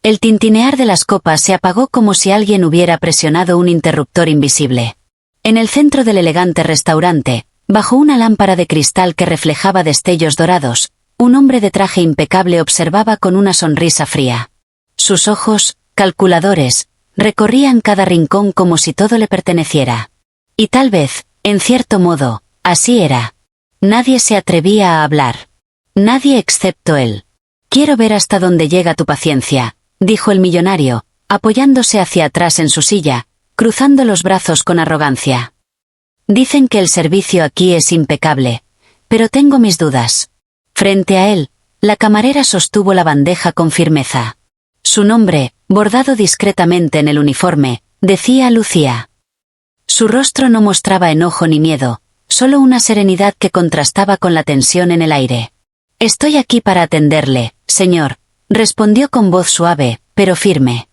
El tintinear de las copas se apagó como si alguien hubiera presionado un interruptor invisible. En el centro del elegante restaurante, bajo una lámpara de cristal que reflejaba destellos dorados, un hombre de traje impecable observaba con una sonrisa fría. Sus ojos, calculadores, recorrían cada rincón como si todo le perteneciera. Y tal vez, en cierto modo, así era. Nadie se atrevía a hablar. Nadie excepto él. «Quiero ver hasta dónde llega tu paciencia», dijo el millonario, apoyándose hacia atrás en su silla, cruzando los brazos con arrogancia. «Dicen que el servicio aquí es impecable, pero tengo mis dudas». Frente a él, la camarera sostuvo la bandeja con firmeza. Su nombre, bordado discretamente en el uniforme, decía Lucía. Su rostro no mostraba enojo ni miedo, solo una serenidad que contrastaba con la tensión en el aire. «Estoy aquí para atenderle, señor», respondió con voz suave, pero firme.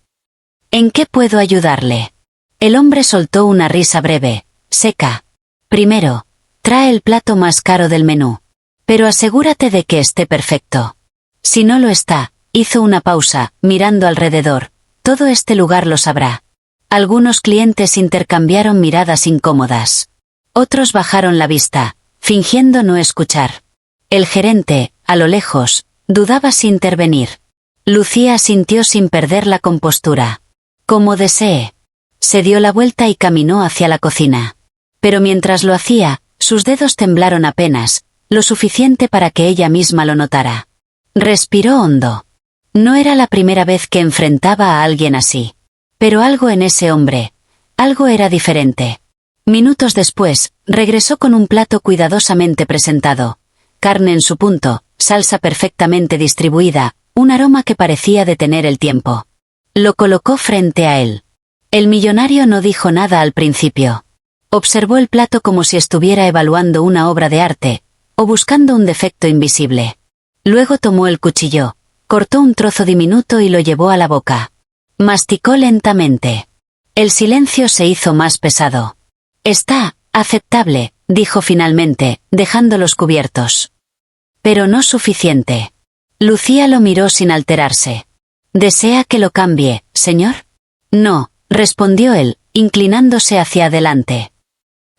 «¿En qué puedo ayudarle?» El hombre soltó una risa breve, seca. «Primero, trae el plato más caro del menú. Pero asegúrate de que esté perfecto. Si no lo está», hizo una pausa, mirando alrededor, «todo este lugar lo sabrá». Algunos clientes intercambiaron miradas incómodas. Otros bajaron la vista, fingiendo no escuchar. El gerente, a lo lejos, dudaba si intervenir. Lucía asintió sin perder la compostura. «Como desee». Se dio la vuelta y caminó hacia la cocina. Pero mientras lo hacía, sus dedos temblaron apenas, lo suficiente para que ella misma lo notara. Respiró hondo. No era la primera vez que enfrentaba a alguien así. Pero algo en ese hombre, algo era diferente. Minutos después, regresó con un plato cuidadosamente presentado. Carne en su punto, salsa perfectamente distribuida, un aroma que parecía detener el tiempo. Lo colocó frente a él. El millonario no dijo nada al principio. Observó el plato como si estuviera evaluando una obra de arte, o buscando un defecto invisible. Luego tomó el cuchillo, cortó un trozo diminuto y lo llevó a la boca. Masticó lentamente. El silencio se hizo más pesado. «Está aceptable», dijo finalmente, dejando los cubiertos. «Pero no suficiente». Lucía lo miró sin alterarse. «¿Desea que lo cambie, señor?» «No», respondió él, inclinándose hacia adelante.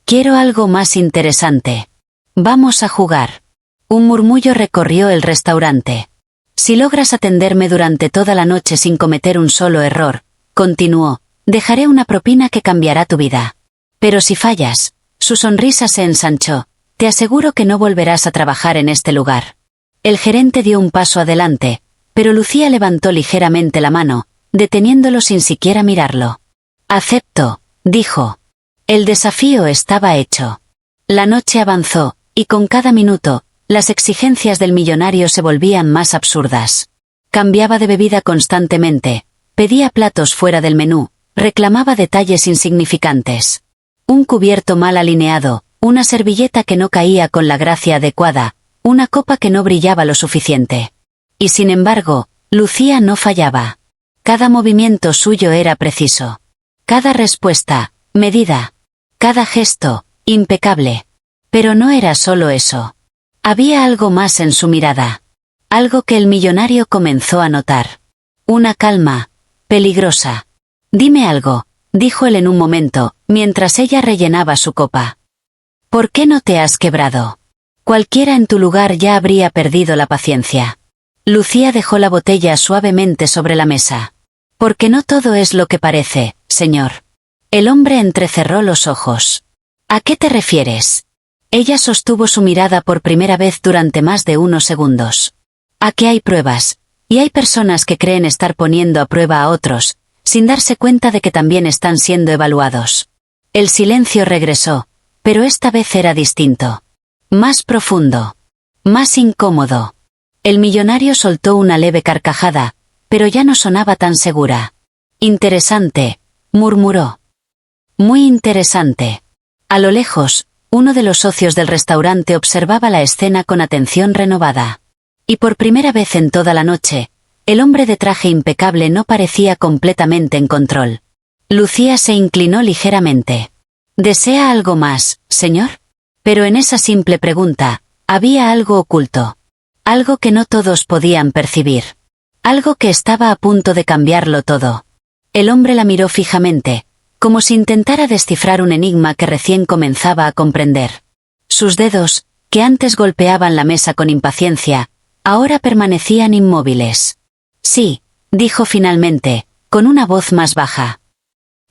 «Quiero algo más interesante. Vamos a jugar». Un murmullo recorrió el restaurante. «Si logras atenderme durante toda la noche sin cometer un solo error», continuó, «dejaré una propina que cambiará tu vida. Pero si fallas», su sonrisa se ensanchó, «te aseguro que no volverás a trabajar en este lugar». El gerente dio un paso adelante, pero Lucía levantó ligeramente la mano, deteniéndolo sin siquiera mirarlo. «Acepto», dijo. El desafío estaba hecho. La noche avanzó, y con cada minuto, las exigencias del millonario se volvían más absurdas. Cambiaba de bebida constantemente, pedía platos fuera del menú, reclamaba detalles insignificantes. Un cubierto mal alineado, una servilleta que no caía con la gracia adecuada, una copa que no brillaba lo suficiente. Y sin embargo, Lucía no fallaba. Cada movimiento suyo era preciso. Cada respuesta, medida. Cada gesto, impecable. Pero no era solo eso. Había algo más en su mirada. Algo que el millonario comenzó a notar. Una calma, peligrosa. «Dime algo», dijo él en un momento, mientras ella rellenaba su copa. «¿Por qué no te has quebrado? Cualquiera en tu lugar ya habría perdido la paciencia». Lucía dejó la botella suavemente sobre la mesa. «Porque no todo es lo que parece, señor». El hombre entrecerró los ojos. «¿A qué te refieres?» Ella sostuvo su mirada por primera vez durante más de unos segundos. «A que hay pruebas, y hay personas que creen estar poniendo a prueba a otros, sin darse cuenta de que también están siendo evaluados». El silencio regresó, pero esta vez era distinto. Más profundo. Más incómodo. El millonario soltó una leve carcajada, pero ya no sonaba tan segura. «Interesante», murmuró. «Muy interesante». A lo lejos, uno de los socios del restaurante observaba la escena con atención renovada. Y por primera vez en toda la noche, el hombre de traje impecable no parecía completamente en control. Lucía se inclinó ligeramente. «¿Desea algo más, señor?» Pero en esa simple pregunta, había algo oculto. Algo que no todos podían percibir. Algo que estaba a punto de cambiarlo todo. El hombre la miró fijamente, como si intentara descifrar un enigma que recién comenzaba a comprender. Sus dedos, que antes golpeaban la mesa con impaciencia, ahora permanecían inmóviles. Sí, dijo finalmente, con una voz más baja.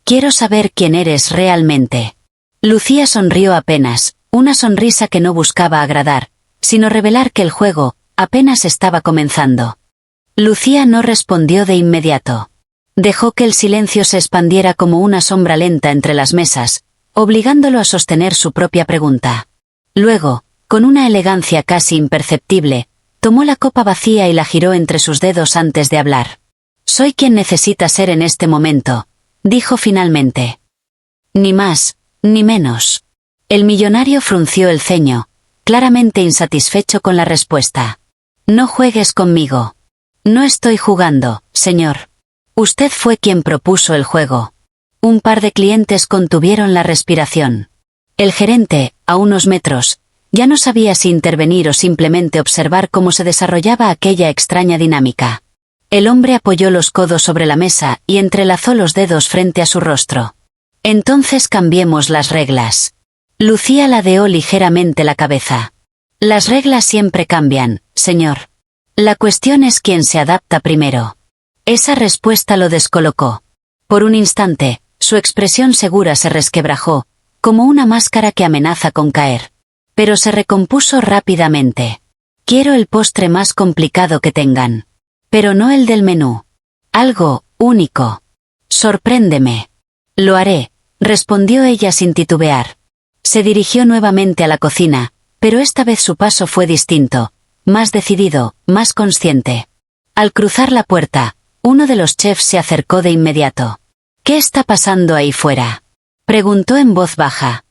Quiero saber quién eres realmente. Lucía sonrió apenas, una sonrisa que no buscaba agradar, sino revelar que el juego apenas estaba comenzando. Lucía no respondió de inmediato. Dejó que el silencio se expandiera como una sombra lenta entre las mesas, obligándolo a sostener su propia pregunta. Luego, con una elegancia casi imperceptible, tomó la copa vacía y la giró entre sus dedos antes de hablar. Soy quien necesita ser en este momento, dijo finalmente. Ni más, ni menos. El millonario frunció el ceño, claramente insatisfecho con la respuesta. No juegues conmigo. No estoy jugando, señor. Usted fue quien propuso el juego. Un par de clientes contuvieron la respiración. El gerente, a unos metros, ya no sabía si intervenir o simplemente observar cómo se desarrollaba aquella extraña dinámica. El hombre apoyó los codos sobre la mesa y entrelazó los dedos frente a su rostro. Entonces cambiemos las reglas. Lucía ladeó ligeramente la cabeza. Las reglas siempre cambian, señor. La cuestión es quién se adapta primero. Esa respuesta lo descolocó. Por un instante, su expresión segura se resquebrajó, como una máscara que amenaza con caer. Pero se recompuso rápidamente. Quiero el postre más complicado que tengan. Pero no el del menú. Algo único. Sorpréndeme. Lo haré, respondió ella sin titubear. Se dirigió nuevamente a la cocina, pero esta vez su paso fue distinto, más decidido, más consciente. Al cruzar la puerta, uno de los chefs se acercó de inmediato. ¿Qué está pasando ahí fuera?, preguntó en voz baja.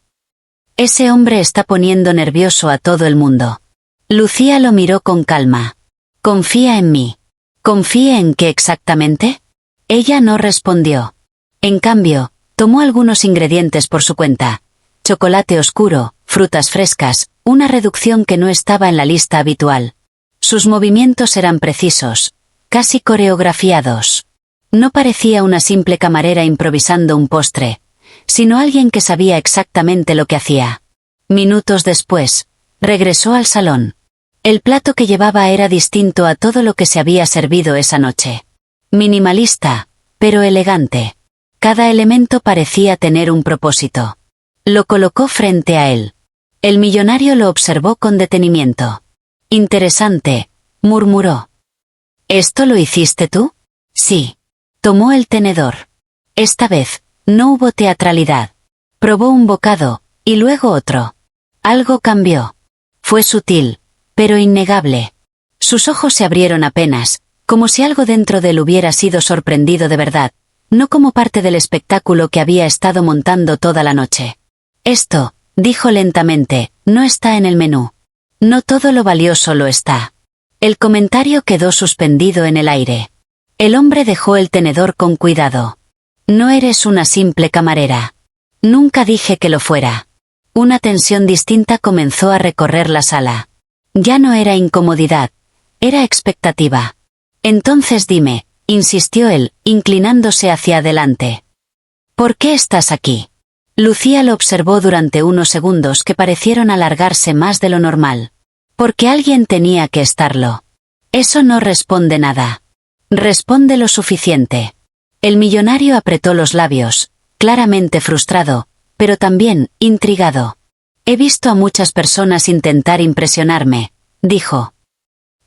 Ese hombre está poniendo nervioso a todo el mundo. Lucía lo miró con calma. Confía en mí. ¿Confíe en qué exactamente? Ella no respondió. En cambio, tomó algunos ingredientes por su cuenta. Chocolate oscuro, frutas frescas, una reducción que no estaba en la lista habitual. Sus movimientos eran precisos, casi coreografiados. No parecía una simple camarera improvisando un postre, sino alguien que sabía exactamente lo que hacía. Minutos después, regresó al salón. El plato que llevaba era distinto a todo lo que se había servido esa noche. Minimalista, pero elegante. Cada elemento parecía tener un propósito. Lo colocó frente a él. El millonario lo observó con detenimiento. Interesante, murmuró. ¿Esto lo hiciste tú? Sí. Tomó el tenedor. Esta vez, no hubo teatralidad. Probó un bocado, y luego otro. Algo cambió. Fue sutil, pero innegable. Sus ojos se abrieron apenas, como si algo dentro de él hubiera sido sorprendido de verdad, no como parte del espectáculo que había estado montando toda la noche. Esto, dijo lentamente, no está en el menú. No todo lo valioso lo está. El comentario quedó suspendido en el aire. El hombre dejó el tenedor con cuidado. No eres una simple camarera. Nunca dije que lo fuera. Una tensión distinta comenzó a recorrer la sala. Ya no era incomodidad, era expectativa. Entonces dime, insistió él, inclinándose hacia adelante. ¿Por qué estás aquí? Lucía lo observó durante unos segundos que parecieron alargarse más de lo normal. Porque alguien tenía que estarlo. Eso no responde nada. Responde lo suficiente. El millonario apretó los labios, claramente frustrado, pero también intrigado. He visto a muchas personas intentar impresionarme, dijo.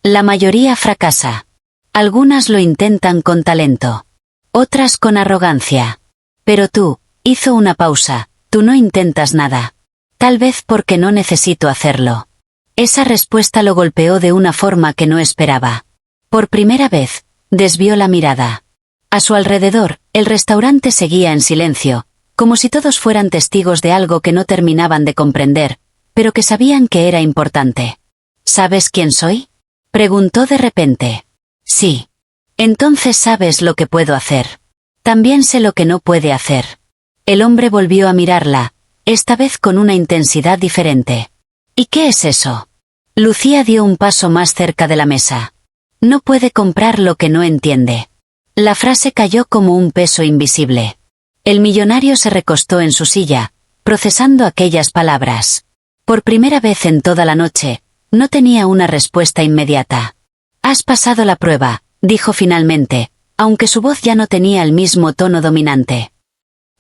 La mayoría fracasa. Algunas lo intentan con talento. Otras con arrogancia. Pero tú, hizo una pausa, tú no intentas nada. Tal vez porque no necesito hacerlo. Esa respuesta lo golpeó de una forma que no esperaba. Por primera vez, desvió la mirada. A su alrededor, el restaurante seguía en silencio, como si todos fueran testigos de algo que no terminaban de comprender, pero que sabían que era importante. ¿Sabes quién soy?, preguntó de repente. Sí. Entonces sabes lo que puedo hacer. También sé lo que no puede hacer. El hombre volvió a mirarla, esta vez con una intensidad diferente. ¿Y qué es eso? Lucía dio un paso más cerca de la mesa. No puede comprar lo que no entiende. La frase cayó como un peso invisible. El millonario se recostó en su silla, procesando aquellas palabras. Por primera vez en toda la noche, no tenía una respuesta inmediata. «Has pasado la prueba», dijo finalmente, aunque su voz ya no tenía el mismo tono dominante.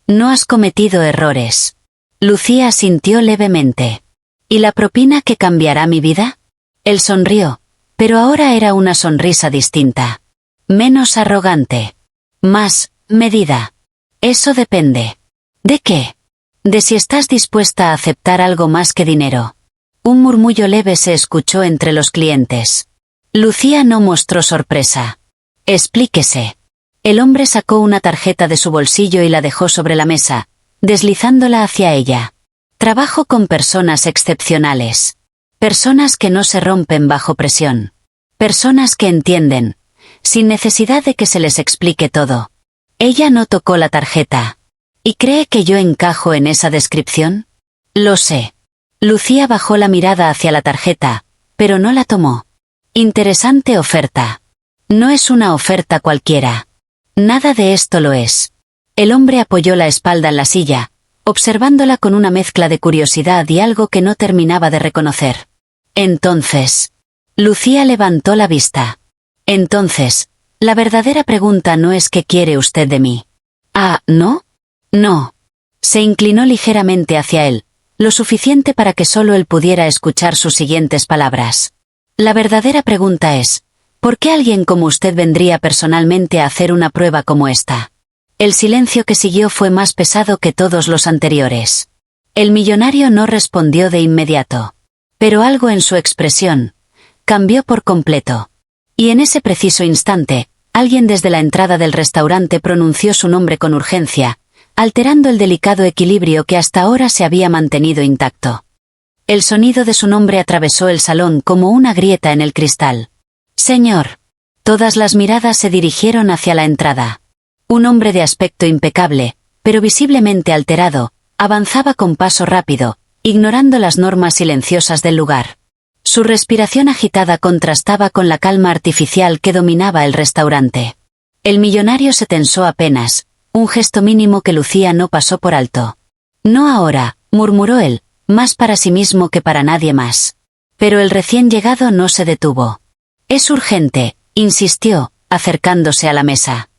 «No has cometido errores». Lucía asintió levemente. «¿Y la propina que cambiará mi vida?» Él sonrió, pero ahora era una sonrisa distinta. Menos arrogante. Más medida. «Eso depende». «¿De qué?» «De si estás dispuesta a aceptar algo más que dinero». Un murmullo leve se escuchó entre los clientes. Lucía no mostró sorpresa. «Explíquese». El hombre sacó una tarjeta de su bolsillo y la dejó sobre la mesa, deslizándola hacia ella. «Trabajo con personas excepcionales. Personas que no se rompen bajo presión. Personas que entienden, sin necesidad de que se les explique todo». Ella no tocó la tarjeta. «¿Y cree que yo encajo en esa descripción?» «Lo sé». Lucía bajó la mirada hacia la tarjeta, pero no la tomó. «Interesante oferta». «No es una oferta cualquiera. Nada de esto lo es». El hombre apoyó la espalda en la silla, observándola con una mezcla de curiosidad y algo que no terminaba de reconocer. «Entonces». Lucía levantó la vista. «Entonces, la verdadera pregunta no es ¿qué quiere usted de mí?» «Ah, ¿no?» «No». Se inclinó ligeramente hacia él, lo suficiente para que solo él pudiera escuchar sus siguientes palabras. «La verdadera pregunta es, ¿por qué alguien como usted vendría personalmente a hacer una prueba como esta?» El silencio que siguió fue más pesado que todos los anteriores. El millonario no respondió de inmediato. Pero algo en su expresión cambió por completo. Y en ese preciso instante, alguien desde la entrada del restaurante pronunció su nombre con urgencia, alterando el delicado equilibrio que hasta ahora se había mantenido intacto. El sonido de su nombre atravesó el salón como una grieta en el cristal. «Señor». Todas las miradas se dirigieron hacia la entrada. Un hombre de aspecto impecable, pero visiblemente alterado, avanzaba con paso rápido, ignorando las normas silenciosas del lugar. Su respiración agitada contrastaba con la calma artificial que dominaba el restaurante. El millonario se tensó apenas, un gesto mínimo que Lucía no pasó por alto. «No ahora», murmuró él, más para sí mismo que para nadie más. Pero el recién llegado no se detuvo. «Es urgente», insistió, acercándose a la mesa.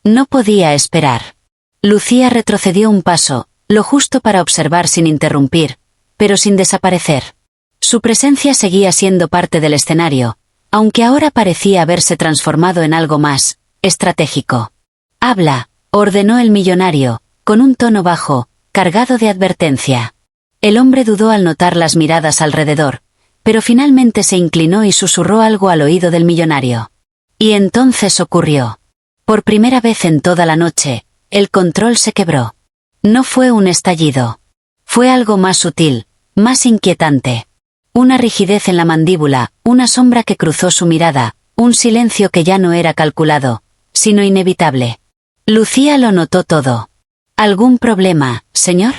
No podía esperar. Lucía retrocedió un paso, lo justo para observar sin interrumpir, pero sin desaparecer. Su presencia seguía siendo parte del escenario, aunque ahora parecía haberse transformado en algo más estratégico. «Habla», ordenó el millonario, con un tono bajo, cargado de advertencia. El hombre dudó al notar las miradas alrededor, pero finalmente se inclinó y susurró algo al oído del millonario. Y entonces ocurrió. Por primera vez en toda la noche, el control se quebró. No fue un estallido. Fue algo más sutil, más inquietante. Una rigidez en la mandíbula, una sombra que cruzó su mirada, un silencio que ya no era calculado, sino inevitable. Lucía lo notó todo. «¿Algún problema, señor?»,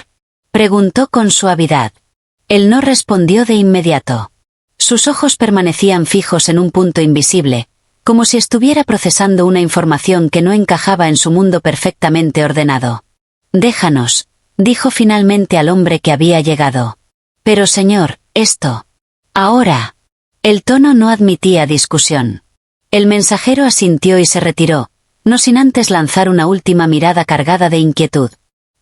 preguntó con suavidad. Él no respondió de inmediato. Sus ojos permanecían fijos en un punto invisible, como si estuviera procesando una información que no encajaba en su mundo perfectamente ordenado. «Déjanos», dijo finalmente al hombre que había llegado. «Pero señor, esto. Ahora». El tono no admitía discusión. El mensajero asintió y se retiró, no sin antes lanzar una última mirada cargada de inquietud.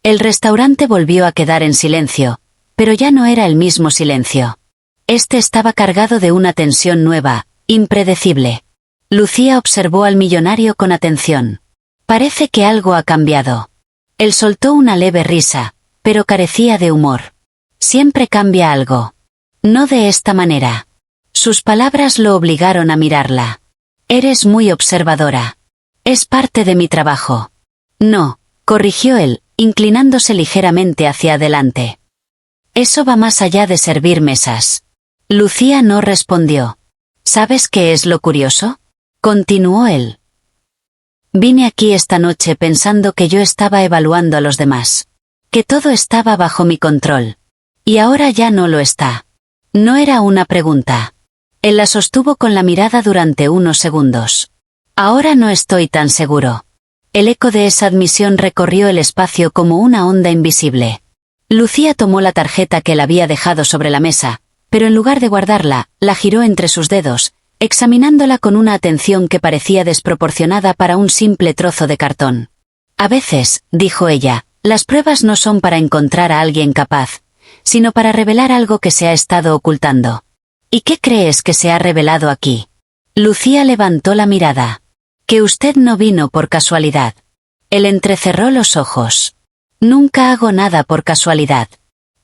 El restaurante volvió a quedar en silencio, pero ya no era el mismo silencio. Este estaba cargado de una tensión nueva, impredecible. Lucía observó al millonario con atención. «Parece que algo ha cambiado». Él soltó una leve risa, pero carecía de humor. «Siempre cambia algo. No de esta manera». Sus palabras lo obligaron a mirarla. «Eres muy observadora. Es parte de mi trabajo». «No», corrigió él, inclinándose ligeramente hacia adelante. «Eso va más allá de servir mesas». Lucía no respondió. «¿Sabes qué es lo curioso?», continuó él. «Vine aquí esta noche pensando que yo estaba evaluando a los demás. Que todo estaba bajo mi control. Y ahora ya no lo está». No era una pregunta. Él la sostuvo con la mirada durante unos segundos. Ahora no estoy tan seguro. El eco de esa admisión recorrió el espacio como una onda invisible. Lucía tomó la tarjeta que él había dejado sobre la mesa, pero en lugar de guardarla, la giró entre sus dedos, examinándola con una atención que parecía desproporcionada para un simple trozo de cartón. A veces, dijo ella, las pruebas no son para encontrar a alguien capaz, sino para revelar algo que se ha estado ocultando. ¿Y qué crees que se ha revelado aquí? Lucía levantó la mirada. Que usted no vino por casualidad. Él entrecerró los ojos. Nunca hago nada por casualidad.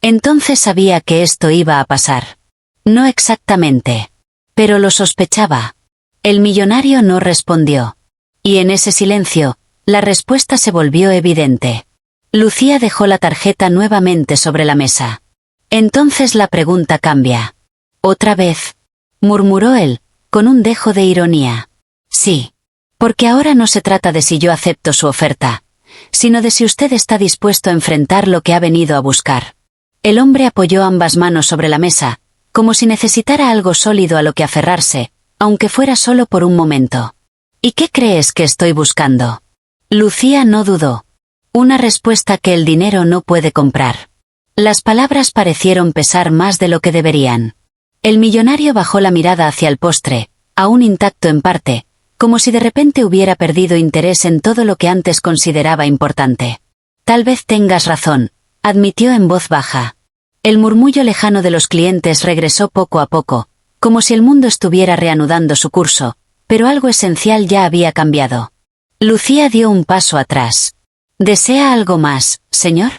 Entonces sabía que esto iba a pasar. No exactamente. Pero lo sospechaba. El millonario no respondió. Y en ese silencio, la respuesta se volvió evidente. Lucía dejó la tarjeta nuevamente sobre la mesa. Entonces la pregunta cambia. ¿Otra vez? Murmuró él, con un dejo de ironía. Sí. Porque ahora no se trata de si yo acepto su oferta, sino de si usted está dispuesto a enfrentar lo que ha venido a buscar. El hombre apoyó ambas manos sobre la mesa, como si necesitara algo sólido a lo que aferrarse, aunque fuera solo por un momento. ¿Y qué crees que estoy buscando? Lucía no dudó. Una respuesta que el dinero no puede comprar. Las palabras parecieron pesar más de lo que deberían. El millonario bajó la mirada hacia el postre, aún intacto en parte, como si de repente hubiera perdido interés en todo lo que antes consideraba importante. Tal vez tengas razón, admitió en voz baja. El murmullo lejano de los clientes regresó poco a poco, como si el mundo estuviera reanudando su curso, pero algo esencial ya había cambiado. Lucía dio un paso atrás. ¿Desea algo más, señor?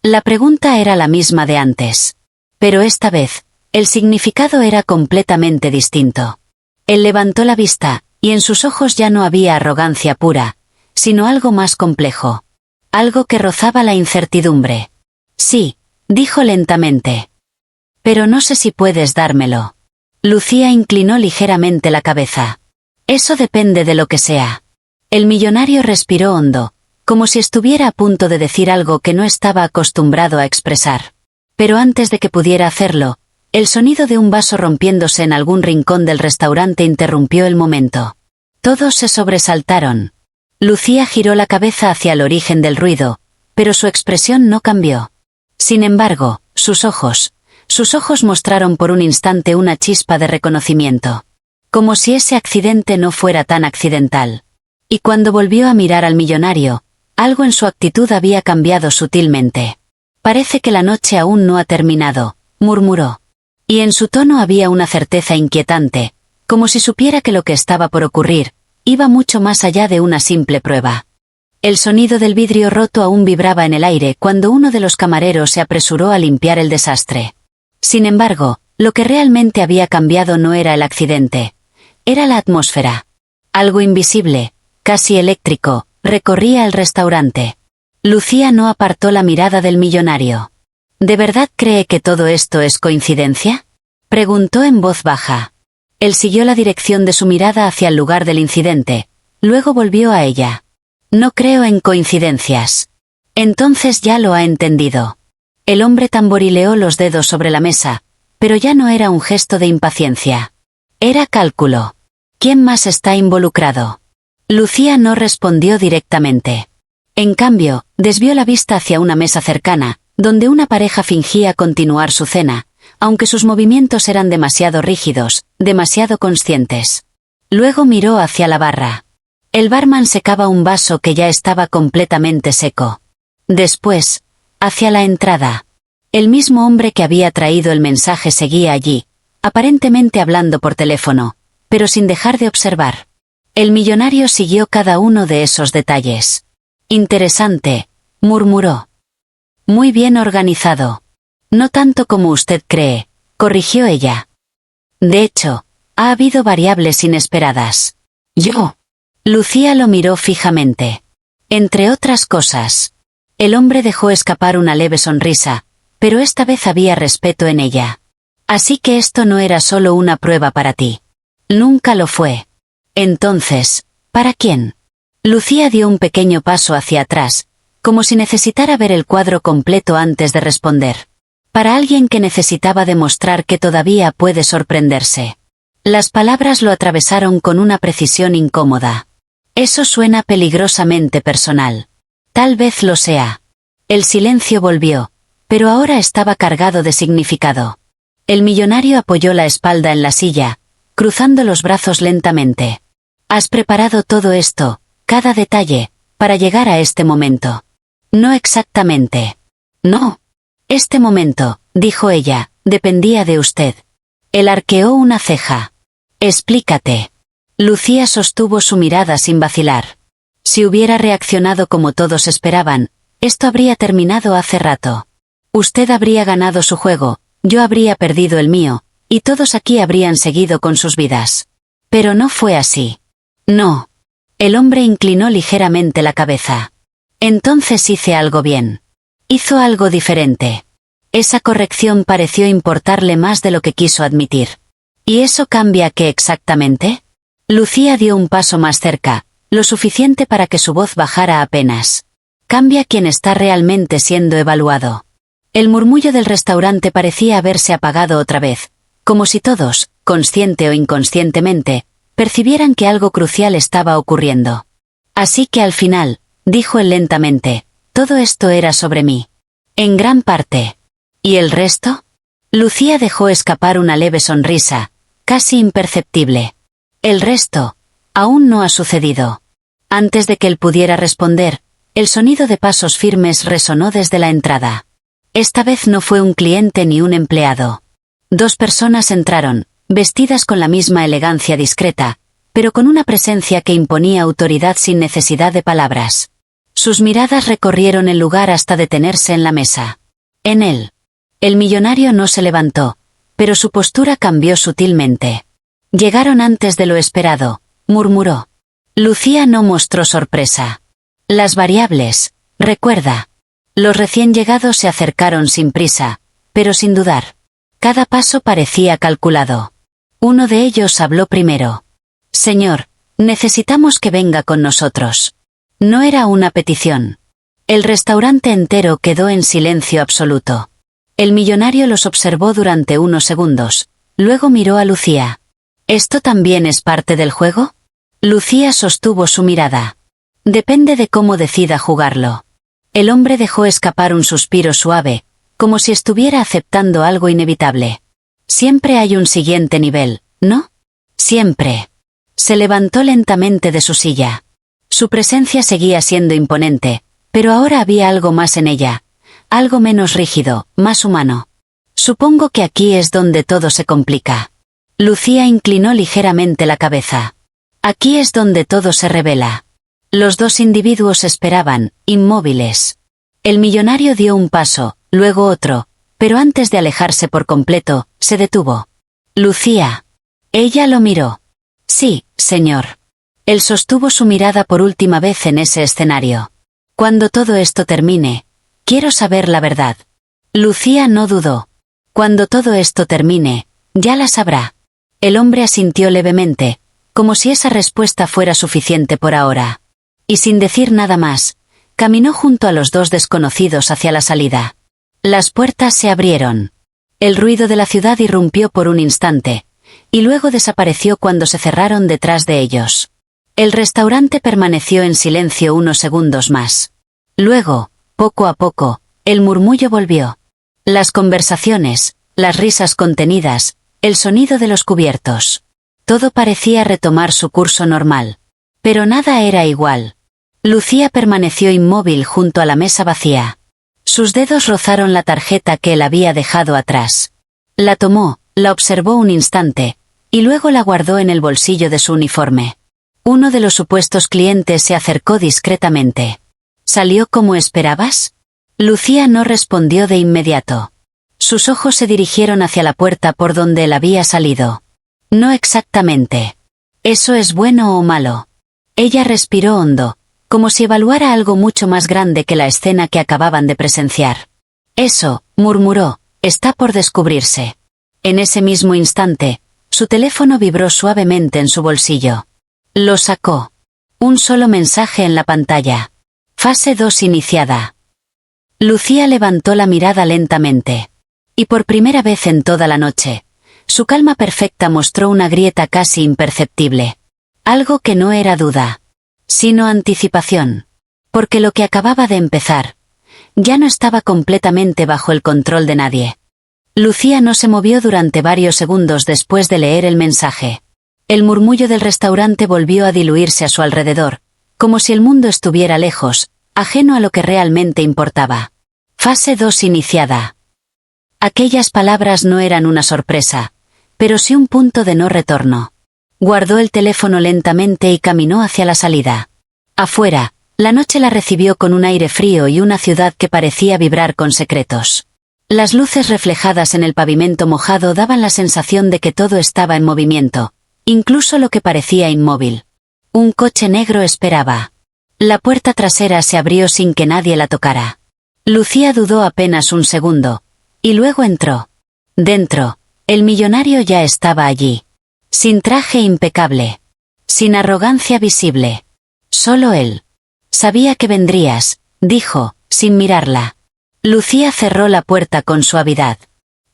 La pregunta era la misma de antes. Pero esta vez, el significado era completamente distinto. Él levantó la vista, y en sus ojos ya no había arrogancia pura, sino algo más complejo. Algo que rozaba la incertidumbre. Sí, dijo lentamente. Pero no sé si puedes dármelo. Lucía inclinó ligeramente la cabeza. Eso depende de lo que sea. El millonario respiró hondo, como si estuviera a punto de decir algo que no estaba acostumbrado a expresar. Pero antes de que pudiera hacerlo, el sonido de un vaso rompiéndose en algún rincón del restaurante interrumpió el momento. Todos se sobresaltaron. Lucía giró la cabeza hacia el origen del ruido, pero su expresión no cambió. Sin embargo, sus ojos mostraron por un instante una chispa de reconocimiento. Como si ese accidente no fuera tan accidental. Y cuando volvió a mirar al millonario, algo en su actitud había cambiado sutilmente. Parece que la noche aún no ha terminado, murmuró. Y en su tono había una certeza inquietante, como si supiera que lo que estaba por ocurrir, iba mucho más allá de una simple prueba. El sonido del vidrio roto aún vibraba en el aire cuando uno de los camareros se apresuró a limpiar el desastre. Sin embargo, lo que realmente había cambiado no era el accidente. Era la atmósfera. Algo invisible, casi eléctrico, recorría el restaurante. Lucía no apartó la mirada del millonario. ¿De verdad cree que todo esto es coincidencia? Preguntó en voz baja. Él siguió la dirección de su mirada hacia el lugar del incidente, luego volvió a ella. No creo en coincidencias. Entonces ya lo ha entendido. El hombre tamborileó los dedos sobre la mesa, pero ya no era un gesto de impaciencia. Era cálculo. ¿Quién más está involucrado? Lucía no respondió directamente. En cambio, desvió la vista hacia una mesa cercana, donde una pareja fingía continuar su cena, aunque sus movimientos eran demasiado rígidos, demasiado conscientes. Luego miró hacia la barra. El barman secaba un vaso que ya estaba completamente seco. Después, hacia la entrada. El mismo hombre que había traído el mensaje seguía allí, aparentemente hablando por teléfono, pero sin dejar de observar. El millonario siguió cada uno de esos detalles. Interesante, murmuró. Muy bien organizado. No tanto como usted cree, corrigió ella. De hecho, ha habido variables inesperadas. ¿Yo? Lucía lo miró fijamente. Entre otras cosas. El hombre dejó escapar una leve sonrisa, pero esta vez había respeto en ella. Así que esto no era solo una prueba para ti. Nunca lo fue. Entonces, ¿para quién? Lucía dio un pequeño paso hacia atrás, como si necesitara ver el cuadro completo antes de responder. Para alguien que necesitaba demostrar que todavía puede sorprenderse. Las palabras lo atravesaron con una precisión incómoda. Eso suena peligrosamente personal. Tal vez lo sea. El silencio volvió, pero ahora estaba cargado de significado. El millonario apoyó la espalda en la silla, cruzando los brazos lentamente. Has preparado todo esto, cada detalle, para llegar a este momento. No exactamente. No. Este momento, dijo ella, dependía de usted. Él arqueó una ceja. Explícate. Lucía sostuvo su mirada sin vacilar. Si hubiera reaccionado como todos esperaban, esto habría terminado hace rato. Usted habría ganado su juego, yo habría perdido el mío, y todos aquí habrían seguido con sus vidas. Pero no fue así. No. El hombre inclinó ligeramente la cabeza. Entonces hice algo bien. Hizo algo diferente. Esa corrección pareció importarle más de lo que quiso admitir. ¿Y eso cambia qué exactamente? Lucía dio un paso más cerca, lo suficiente para que su voz bajara apenas. Cambia quien está realmente siendo evaluado. El murmullo del restaurante parecía haberse apagado otra vez, como si todos, consciente o inconscientemente, percibieran que algo crucial estaba ocurriendo. Así que al final, dijo él lentamente, todo esto era sobre mí. En gran parte. ¿Y el resto? Lucía dejó escapar una leve sonrisa, casi imperceptible. El resto, aún no ha sucedido. Antes de que él pudiera responder, el sonido de pasos firmes resonó desde la entrada. Esta vez no fue un cliente ni un empleado. Dos personas entraron, vestidas con la misma elegancia discreta, pero con una presencia que imponía autoridad sin necesidad de palabras. Sus miradas recorrieron el lugar hasta detenerse en la mesa. En él. El millonario no se levantó, pero su postura cambió sutilmente. Llegaron antes de lo esperado, murmuró. Lucía no mostró sorpresa. Las variables, recuerda. Los recién llegados se acercaron sin prisa, pero sin dudar. Cada paso parecía calculado. Uno de ellos habló primero. Señor, necesitamos que venga con nosotros. No era una petición. El restaurante entero quedó en silencio absoluto. El millonario los observó durante unos segundos, luego miró a Lucía. ¿Esto también es parte del juego? Lucía sostuvo su mirada. Depende de cómo decida jugarlo. El hombre dejó escapar un suspiro suave, como si estuviera aceptando algo inevitable. Siempre hay un siguiente nivel, ¿no? Siempre. Se levantó lentamente de su silla. Su presencia seguía siendo imponente, pero ahora había algo más en ella, algo menos rígido, más humano. Supongo que aquí es donde todo se complica. Lucía inclinó ligeramente la cabeza. Aquí es donde todo se revela. Los dos individuos esperaban, inmóviles. El millonario dio un paso, luego otro, pero antes de alejarse por completo, se detuvo. Lucía. Ella lo miró. Sí, señor. Él sostuvo su mirada por última vez en ese escenario. Cuando todo esto termine, quiero saber la verdad. Lucía no dudó. Cuando todo esto termine, ya la sabrá. El hombre asintió levemente, como si esa respuesta fuera suficiente por ahora. Y sin decir nada más, caminó junto a los dos desconocidos hacia la salida. Las puertas se abrieron. El ruido de la ciudad irrumpió por un instante, y luego desapareció cuando se cerraron detrás de ellos. El restaurante permaneció en silencio unos segundos más. Luego, poco a poco, el murmullo volvió. Las conversaciones, las risas contenidas, el sonido de los cubiertos. Todo parecía retomar su curso normal. Pero nada era igual. Lucía permaneció inmóvil junto a la mesa vacía. Sus dedos rozaron la tarjeta que él había dejado atrás. La tomó, la observó un instante, y luego la guardó en el bolsillo de su uniforme. Uno de los supuestos clientes se acercó discretamente. ¿Salió como esperabas? Lucía no respondió de inmediato. Sus ojos se dirigieron hacia la puerta por donde él había salido. No exactamente. ¿Eso es bueno o malo? Ella respiró hondo, como si evaluara algo mucho más grande que la escena que acababan de presenciar. Eso, murmuró, está por descubrirse. En ese mismo instante, su teléfono vibró suavemente en su bolsillo. Lo sacó. Un solo mensaje en la pantalla. Fase 2 iniciada. Lucía levantó la mirada lentamente. Y por primera vez en toda la noche, Su calma perfecta mostró una grieta casi imperceptible. Algo que no era duda, sino anticipación. Porque lo que acababa de empezar ya no estaba completamente bajo el control de nadie. Lucía no se movió durante varios segundos después de leer el mensaje. El murmullo del restaurante volvió a diluirse a su alrededor, como si el mundo estuviera lejos, ajeno a lo que realmente importaba. Fase 2 iniciada. Aquellas palabras no eran una sorpresa, pero sí un punto de no retorno. Guardó el teléfono lentamente y caminó hacia la salida. Afuera, la noche la recibió con un aire frío y una ciudad que parecía vibrar con secretos. Las luces reflejadas en el pavimento mojado daban la sensación de que todo estaba en movimiento, incluso lo que parecía inmóvil. Un coche negro esperaba. La puerta trasera se abrió sin que nadie la tocara. Lucía dudó apenas un segundo, y luego entró. Dentro, el millonario ya estaba allí. Sin traje impecable. Sin arrogancia visible. Solo él. Sabía que vendrías, dijo, sin mirarla. Lucía cerró la puerta con suavidad.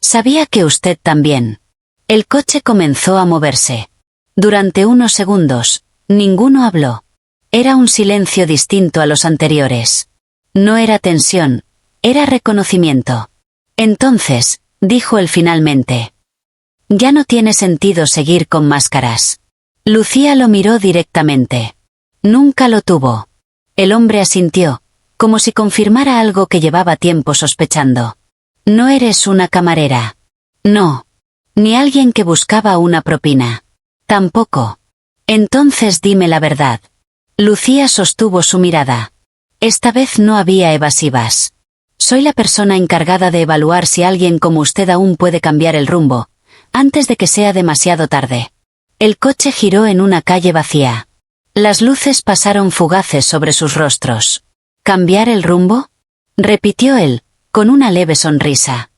Sabía que usted también. El coche comenzó a moverse. Durante unos segundos, ninguno habló. Era un silencio distinto a los anteriores. No era tensión, era reconocimiento. Entonces, dijo él finalmente. Ya no tiene sentido seguir con máscaras. Lucía lo miró directamente. Nunca lo tuvo. El hombre asintió, como si confirmara algo que llevaba tiempo sospechando. No eres una camarera. No. Ni alguien que buscaba una propina. Tampoco. Entonces dime la verdad. Lucía sostuvo su mirada. Esta vez no había evasivas. Soy la persona encargada de evaluar si alguien como usted aún puede cambiar el rumbo, antes de que sea demasiado tarde. El coche giró en una calle vacía. Las luces pasaron fugaces sobre sus rostros. ¿Cambiar el rumbo? Repitió él, con una leve sonrisa.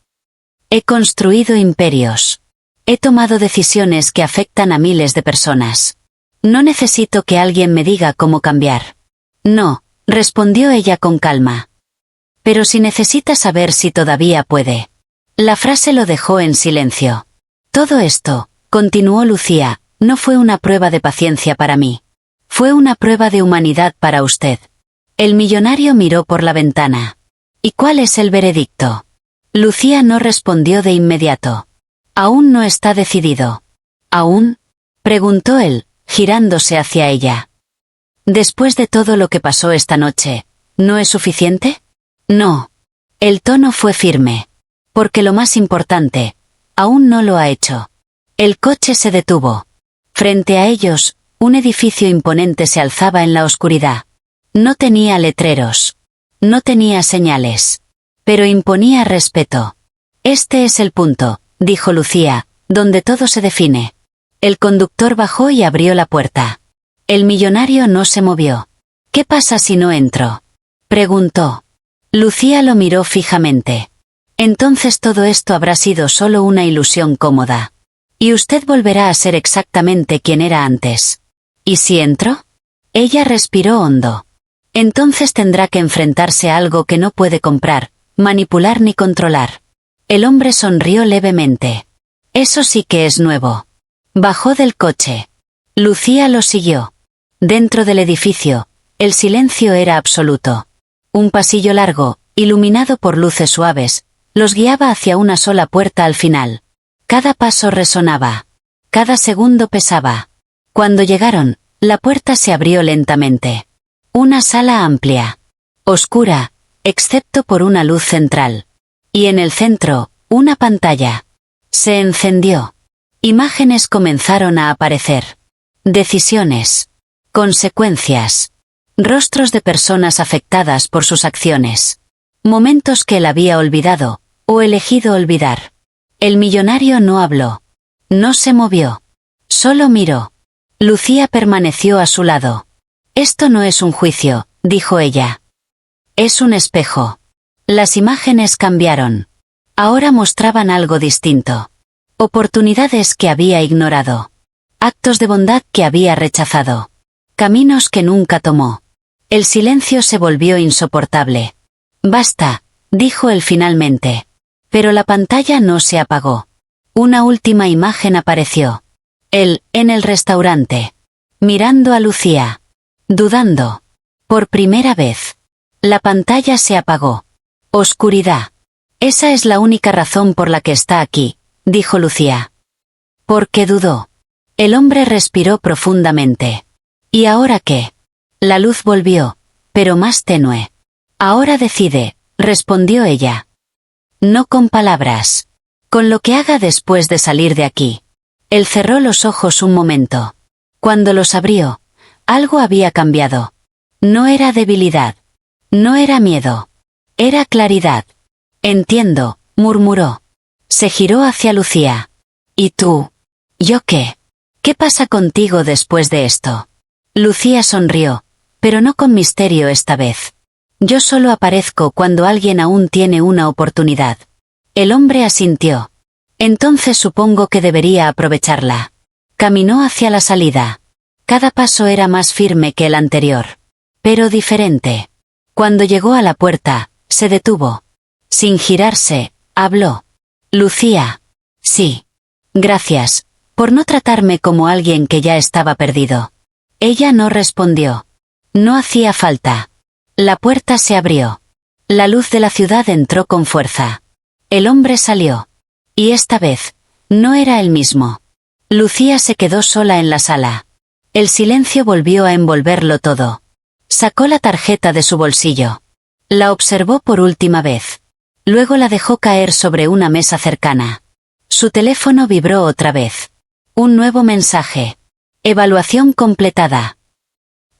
He construido imperios. He tomado decisiones que afectan a miles de personas. No necesito que alguien me diga cómo cambiar. No, respondió ella con calma. Pero si necesita saber si todavía puede. La frase lo dejó en silencio. Todo esto, continuó Lucía, no fue una prueba de paciencia para mí. Fue una prueba de humanidad para usted. El millonario miró por la ventana. ¿Y cuál es el veredicto? Lucía no respondió de inmediato. Aún no está decidido. ¿Aún? Preguntó él, girándose hacia ella. Después de todo lo que pasó esta noche, ¿no es suficiente? No. El tono fue firme. Porque lo más importante, aún no lo ha hecho. El coche se detuvo. Frente a ellos, un edificio imponente se alzaba en la oscuridad. No tenía letreros. No tenía señales. Pero imponía respeto. Este es el punto, dijo Lucía, donde todo se define. El conductor bajó y abrió la puerta. El millonario no se movió. ¿Qué pasa si no entro? Preguntó. Lucía lo miró fijamente. Entonces todo esto habrá sido solo una ilusión cómoda. Y usted volverá a ser exactamente quien era antes. ¿Y si entro? Ella respiró hondo. Entonces tendrá que enfrentarse a algo que no puede comprar, manipular ni controlar. El hombre sonrió levemente. Eso sí que es nuevo. Bajó del coche. Lucía lo siguió. Dentro del edificio, el silencio era absoluto. Un pasillo largo, iluminado por luces suaves, los guiaba hacia una sola puerta al final. Cada paso resonaba. Cada segundo pesaba. Cuando llegaron, la puerta se abrió lentamente. Una sala amplia. Oscura, excepto por una luz central. Y en el centro, una pantalla. Se encendió. Imágenes comenzaron a aparecer. Decisiones. Consecuencias. Rostros de personas afectadas por sus acciones. Momentos que él había olvidado, o elegido olvidar. El millonario no habló. No se movió. Solo miró. Lucía permaneció a su lado. Esto no es un juicio, dijo ella. Es un espejo. Las imágenes cambiaron. Ahora mostraban algo distinto. Oportunidades que había ignorado. Actos de bondad que había rechazado. Caminos que nunca tomó. El silencio se volvió insoportable. Basta, dijo él finalmente. Pero la pantalla no se apagó. Una última imagen apareció. Él, en el restaurante. Mirando a Lucía. Dudando. Por primera vez. La pantalla se apagó. Oscuridad. Esa es la única razón por la que está aquí, dijo Lucía. ¿Por qué dudó? El hombre respiró profundamente. ¿Y ahora qué? La luz volvió, pero más tenue. Ahora decide, respondió ella. No con palabras. Con lo que haga después de salir de aquí. Él cerró los ojos un momento. Cuando los abrió, algo había cambiado. No era debilidad. No era miedo. Era claridad. Entiendo, murmuró. Se giró hacia Lucía. ¿Y tú? ¿Yo qué? ¿Qué pasa contigo después de esto? Lucía sonrió, pero no con misterio esta vez. Yo solo aparezco cuando alguien aún tiene una oportunidad. El hombre asintió. Entonces supongo que debería aprovecharla. Caminó hacia la salida. Cada paso era más firme que el anterior. Pero diferente. Cuando llegó a la puerta, se detuvo. Sin girarse, habló. Lucía. Sí. Gracias, por no tratarme como alguien que ya estaba perdido. Ella no respondió. No hacía falta. La puerta se abrió. La luz de la ciudad entró con fuerza. El hombre salió. Y esta vez, no era el mismo. Lucía se quedó sola en la sala. El silencio volvió a envolverlo todo. Sacó la tarjeta de su bolsillo. La observó por última vez. Luego la dejó caer sobre una mesa cercana. Su teléfono vibró otra vez. Un nuevo mensaje. Evaluación completada.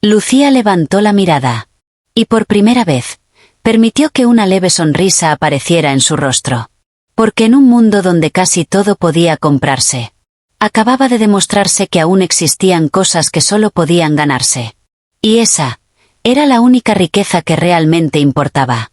Lucía levantó la mirada. Y por primera vez, permitió que una leve sonrisa apareciera en su rostro. Porque en un mundo donde casi todo podía comprarse, acababa de demostrarse que aún existían cosas que solo podían ganarse. Y esa era la única riqueza que realmente importaba.